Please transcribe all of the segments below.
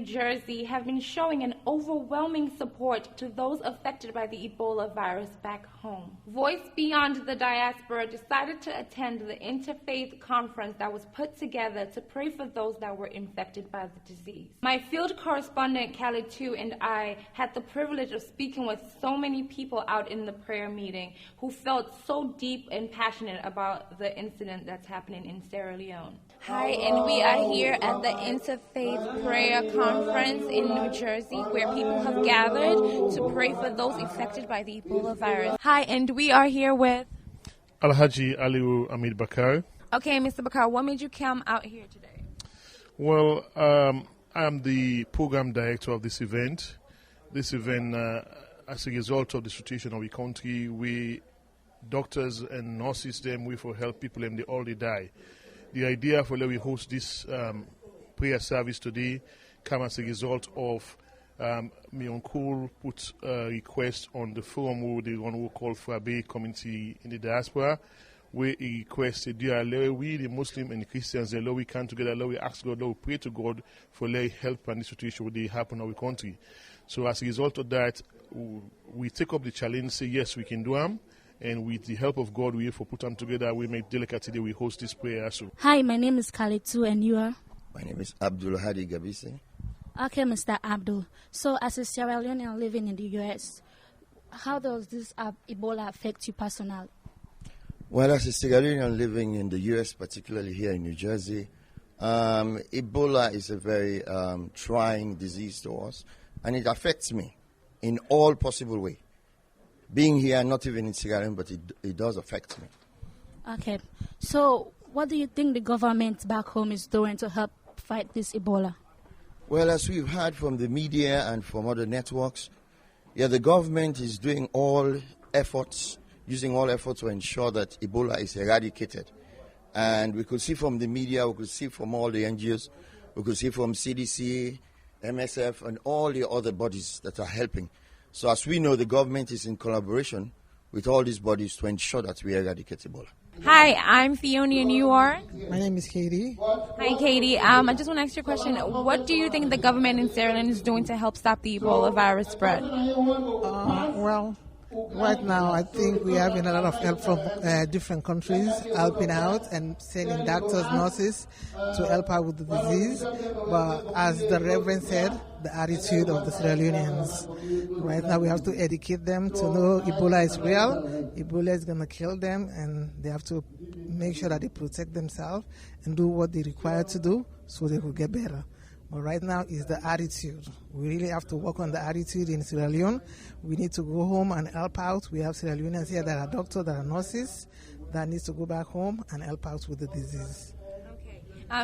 Jersey have been showing an overwhelming support to those affected by the Ebola virus back home. Voice Beyond the Diaspora decided to attend the INTERFAITH conference that was put together to pray for those that were infected by the disease. My field correspondent, Khaled Tu, and I had the privilege of speaking with so many people out in the prayer meeting who felt so deep and passionate about the incident that's happening in Sierra Leone. Hi, and we are here at the INTERFAITH Prayer Conference in New Jersey, where people have gathered to pray for those affected by the Ebola virus. Hi, and we are here with Alhaji Aliu Amid Bakar. Okay, Mr. Bakar, what made you come out here today? Well, I'm the program director of this event. This event, as a result of the situation of the country, we doctors and nurses, we for help people and they all die. The idea for why we host this prayer service today came as a result of my uncle put a request on the forum where the one who called for a community in the diaspora, where he requested, dear, we the Muslim and the Christians, we come together, we ask God, we pray to God for help and this situation would happen in our country. So as a result of that, we take up the challenge, say yes, we can do them. And with the help of God, we put them together. We make delicate today. We host this prayer. So. Hi, my name is Khaled Tu, and you are? My name is Abdul Hadi Gabisi. Okay, Mr. Abdul. So, as a Sierra Leonean living in the U.S., how does this Ebola affect you personally? Well, as a Sierra Leonean living in the U.S., particularly here in New Jersey, Ebola is a very trying disease to us, and it affects me in all possible ways. Being here, not even in Sierra Leone, but it does affect me. Okay. So what do you think the government back home is doing to help fight this Ebola? Well, as we've heard from the media and from other networks, the government is doing all efforts, using all efforts to ensure that Ebola is eradicated. And we could see from the media, we could see from all the NGOs, we could see from CDC, MSF, and all the other bodies that are helping. So as we know, the government is in collaboration with all these bodies to ensure that we eradicate Ebola. Hi, I'm Fiona and you are? My name is Katie. Hi, Katie. I just want to ask you a question. What do you think the government in Sierra Leone is doing to help stop the Ebola virus spread? Well, right now I think we're having a lot of help from different countries helping out and sending doctors, nurses to help out with the disease. But as the Reverend said, the attitude of the Sierra Leoneans. Right now we have to educate them to know Ebola is real, Ebola is going to kill them, and they have to make sure that they protect themselves and do what they require to do so they will get better. But right now is the attitude. We really have to work on the attitude in Sierra Leone. We need to go home and help out. We have Sierra Leoneans here that are doctors, that are nurses, that needs to go back home and help out with the disease.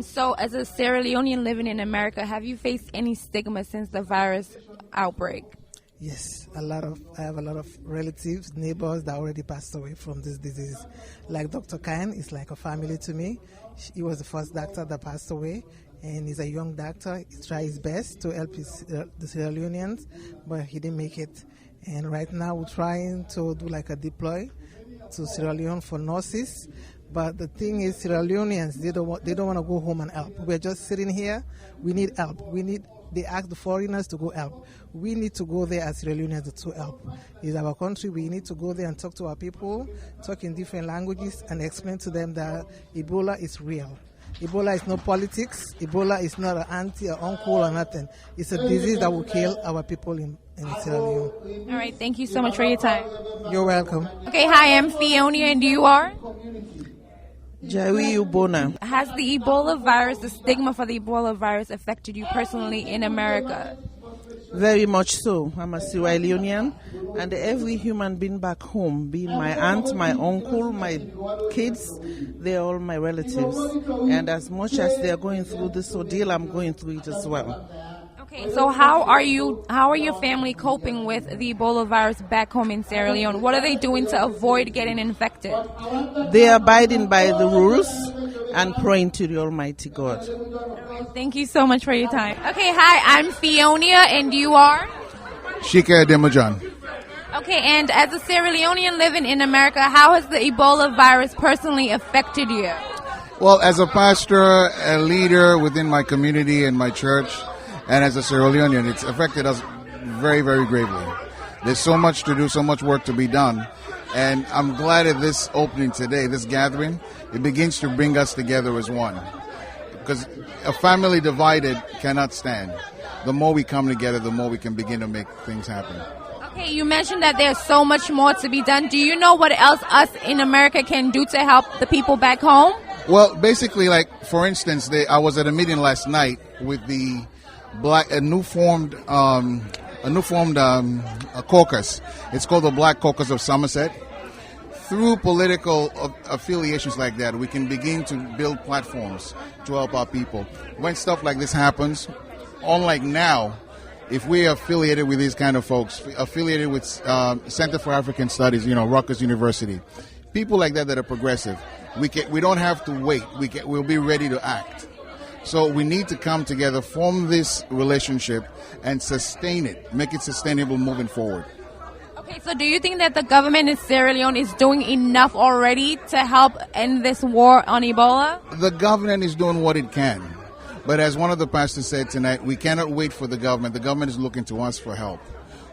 So as a Sierra Leonean living in America, have you faced any stigma since the virus outbreak? Yes, I have a lot of relatives, neighbors that already passed away from this disease. Like Dr. Khan is like a family to me. He was the first doctor that passed away, and he's a young doctor. He tried his best to help the Sierra Leoneans, but he didn't make it. And right now we're trying to do like a deploy to Sierra Leone for nurses. But the thing is, Sierra Leoneans, they don't want to go home and help. We're just sitting here. We need help. They ask the foreigners to go help. We need to go there as Sierra Leoneans to help. It's our country. We need to go there and talk to our people, talk in different languages, and explain to them that Ebola is real. Ebola is no politics. Ebola is not an auntie or uncle or nothing. It's a disease that will kill our people in Sierra Leone. All right. Thank you so much for your time. You're welcome. Okay. Hi, I'm Fiona, and you are? Jerry Ubona. Has the Ebola virus, the stigma for the Ebola virus, affected you personally in America? Very much so. I'm a Sierra Leonean, and every human being back home, being my aunt, my uncle, my kids, they're all my relatives. And as much as they're going through this ordeal, I'm going through it as well. Okay, so how are your family coping with the Ebola virus back home in Sierra Leone? What are they doing to avoid getting infected? They are abiding by the rules and praying to the Almighty God. Thank you so much for your time. Okay, hi, I'm Fiona, and you are? Shika Demajan. Okay, and as a Sierra Leonean living in America, how has the Ebola virus personally affected you? Well, as a pastor, a leader within my community and my church, And as a Sierra Leonean, it's affected us very, very gravely. There's so much to do, so much work to be done. And I'm glad at this opening today, this gathering, it begins to bring us together as one. Because a family divided cannot stand. The more we come together, the more we can begin to make things happen. Okay, you mentioned that there's so much more to be done. Do you know what else us in America can do to help the people back home? Well, basically, like, for instance, I was at a meeting last night with a new formed caucus. It's called the Black Caucus of Somerset. Through political affiliations like that, we can begin to build platforms to help our people. When stuff like this happens, unlike now, if we're affiliated with these kind of folks, affiliated with Center for African Studies, Rutgers University, people like that are progressive, we don't have to wait. We'll be ready to act. So we need to come together, form this relationship, and sustain it, make it sustainable moving forward. Okay, so do you think that the government in Sierra Leone is doing enough already to help end this war on Ebola? The government is doing what it can. But as one of the pastors said tonight, we cannot wait for the government. The government is looking to us for help.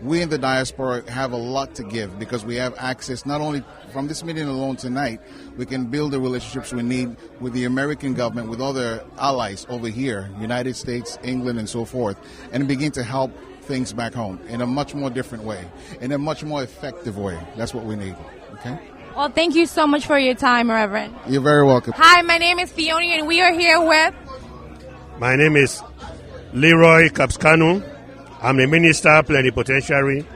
We in the diaspora have a lot to give because we have access, not only from this meeting alone tonight, we can build the relationships we need with the American government, with other allies over here, United States, England, and so forth, and begin to help things back home in a much more different way, in a much more effective way. That's what we need. Okay? Well, thank you so much for your time, Reverend. You're very welcome. Hi, my name is Fiona, and we are here with... My name is Leroy Kapskanu. I'm the Minister Plenipotentiary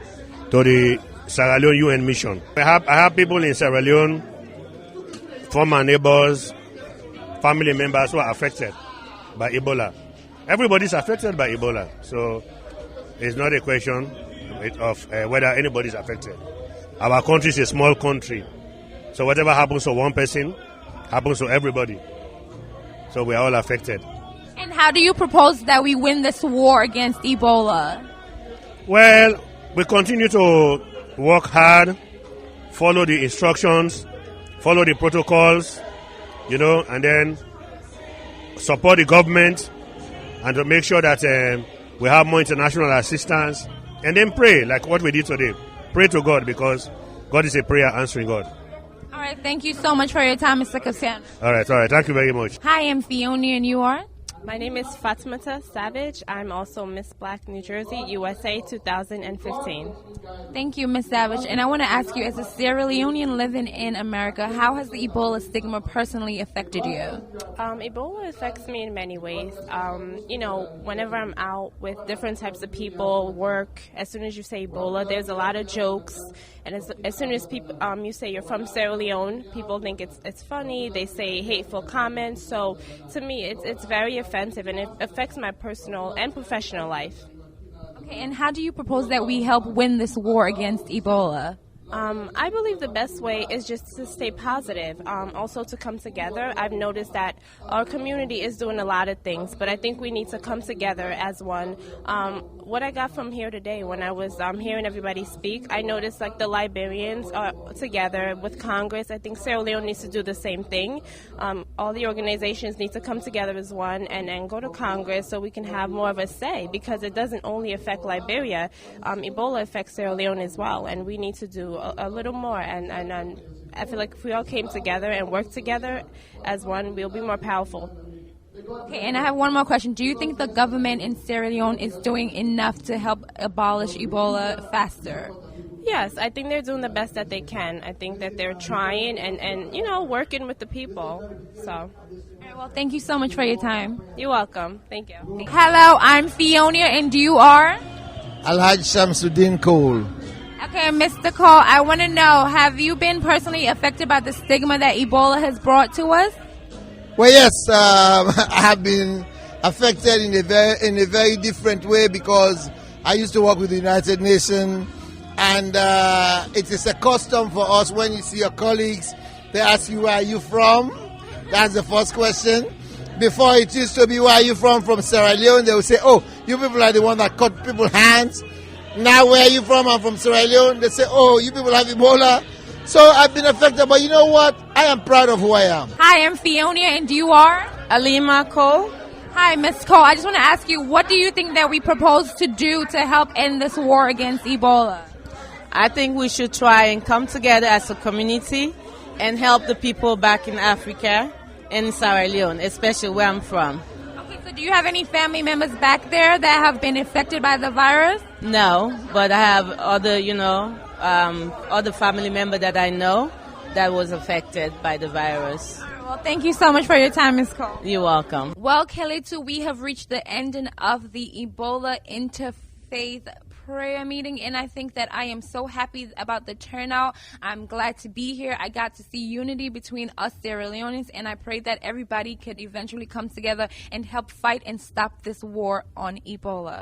to the Sierra Leone UN Mission. I have people in Sierra Leone, former neighbors, family members who are affected by Ebola. Everybody's affected by Ebola, so it's not a question of whether anybody is affected. Our country is a small country, so whatever happens to one person happens to everybody. So we are all affected. And how do you propose that we win this war against Ebola? Well, we continue to work hard, follow the instructions, follow the protocols, and then support the government and to make sure that we have more international assistance, and then pray like what we did today. Pray to God because God is a prayer answering God. All right, thank you so much for your time, Mr. Kapskanu. All right, thank you very much. Hi, I'm Fiona, and you are? My name is Fatmata Savage. I'm also Miss Black New Jersey, USA 2015. Thank you, Miss Savage. And I want to ask you, as a Sierra Leonean living in America, how has the Ebola stigma personally affected you? Ebola affects me in many ways. Whenever I'm out with different types of people, work, as soon as you say Ebola, there's a lot of jokes. And as soon as people, you say you're from Sierra Leone, people think it's funny. They say hateful comments. So to me, it's very offensive, and it affects my personal and professional life. Okay, and how do you propose that we help win this war against Ebola? I believe the best way is just to stay positive, also to come together. I've noticed that our community is doing a lot of things, but I think we need to come together as one. What I got from here today, when I was hearing everybody speak, I noticed like the Liberians are together with Congress. I think Sierra Leone needs to do the same thing. All the organizations need to come together as one and go to Congress so we can have more of a say, because it doesn't only affect Liberia. Ebola affects Sierra Leone as well, and we need to do a little more, and I feel like if we all came together and worked together as one, we'll be more powerful. Okay, and I have one more question. Do you think the government in Sierra Leone is doing enough to help abolish Ebola faster? Yes, I think they're doing the best that they can. I think that they're trying and working with the people. So. All right, well, thank you so much for your time. You're welcome. Thank you. Hello, I'm Fiona, and you are? Alhaj Shamsuddin Cole. Okay, Mr. Cole, I want to know, have you been personally affected by the stigma that Ebola has brought to us? Well, yes, I have been affected in a very different way, because I used to work with the United Nations, and it is a custom for us when you see your colleagues, they ask you, where are you from? That's the first question. Before, it used to be, where are you from Sierra Leone? They would say, oh, you people are the one that cut people's hands. Now, where are you from? I'm from Sierra Leone. They say, oh, you people have Ebola. So I've been affected, but you know what? I am proud of who I am. Hi, I'm Fiona, and you are? Alima Cole. Hi, Ms. Cole. I just want to ask you, what do you think that we propose to do to help end this war against Ebola? I think we should try and come together as a community and help the people back in Africa and in Sierra Leone, especially where I'm from. Okay, so do you have any family members back there that have been affected by the virus? No, but I have other, other family member that I know that was affected by the virus. Well, thank you so much for your time, Ms. Cole. You're welcome. Well, Kelly, too, we have reached the ending of the Ebola Interfaith prayer meeting, and I think that I am so happy about the turnout. I'm glad to be here. I got to see unity between us Sierra Leoneans, and I pray that everybody could eventually come together and help fight and stop this war on Ebola.